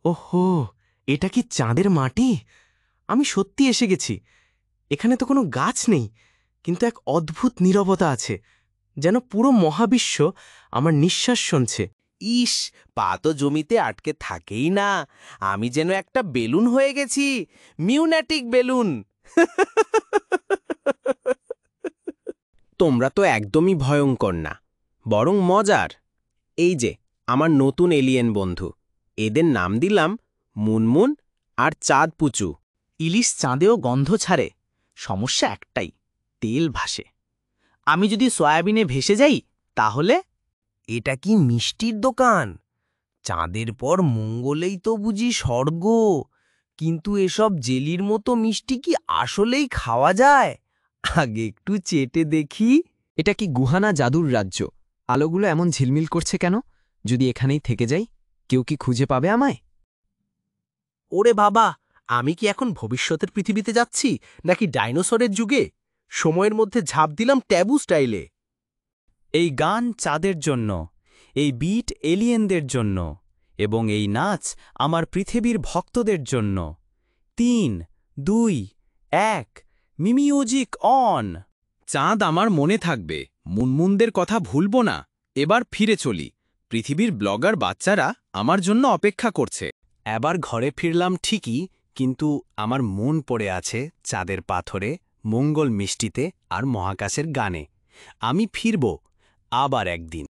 ওহো, এটা কি চাঁদের মাটি? আমি সত্যি এসে গেছি। এখানে তো কোনো গাছ নেই, কিন্তু এক অদ্ভুত নীরবতা আছে, যেন পুরো মহাবিশ্ব আমার নিঃশ্বাস শুনছে। ইস, পা তো জমিতে আটকে থাকেই না। আমি যেন একটা বেলুন হয়ে গেছি, মিউন্যাটিক বেলুন। তোমরা তো একদমই ভয়ঙ্কর না, বরং মজার। এই যে আমার নতুন এলিয়েন বন্ধু, এদের নাম দিলাম মুনমুন আর চাঁদ পুচু। ইলিশ চাঁদেও গন্ধ ছাড়ে, সমস্যা একটাই, তেল ভাসে। আমি যদি সয়াবিনে ভেসে যাই তাহলে? এটা কি মিষ্টির দোকান? চাঁদের পর মঙ্গলেই তো বুঝি স্বর্গ। কিন্তু এসব জেলির মতো মিষ্টি কি আসলেই খাওয়া যায়? আগে একটু চেটে দেখি। এটা কি গুহানা জাদুর রাজ্য? আলোগুলো এমন ঝিলমিল করছে কেন? যদি এখানেই থেকে যাই, কেউ কি খুঁজে পাবে আমায়? ওরে বাবা, আমি কি এখন ভবিষ্যতের পৃথিবীতে যাচ্ছি নাকি ডাইনোসরের যুগে? সময়ের মধ্যে ঝাঁপ দিলাম ট্যাবু স্টাইলে। এই গান চাঁদের জন্য, এই বিট এলিয়েনদের জন্য, এবং এই নাচ আমার পৃথিবীর ভক্তদের জন্য। ৩, ২, ১, মিউজিক অন। চাঁদ আমার মনে থাকবে, মুনমুনদের কথা ভুলব না। এবার ফিরে চলি, পৃথিবীর ব্লগার বাচ্চারা আমার জন্য অপেক্ষা করছে। এবার ঘরে ফিরলাম ঠিকই, কিন্তু আমার মন পড়ে আছে চাঁদের পাথরে, মঙ্গল মিষ্টিতে আর মহাকাশের গানে। আমি ফিরব আবার একদিন।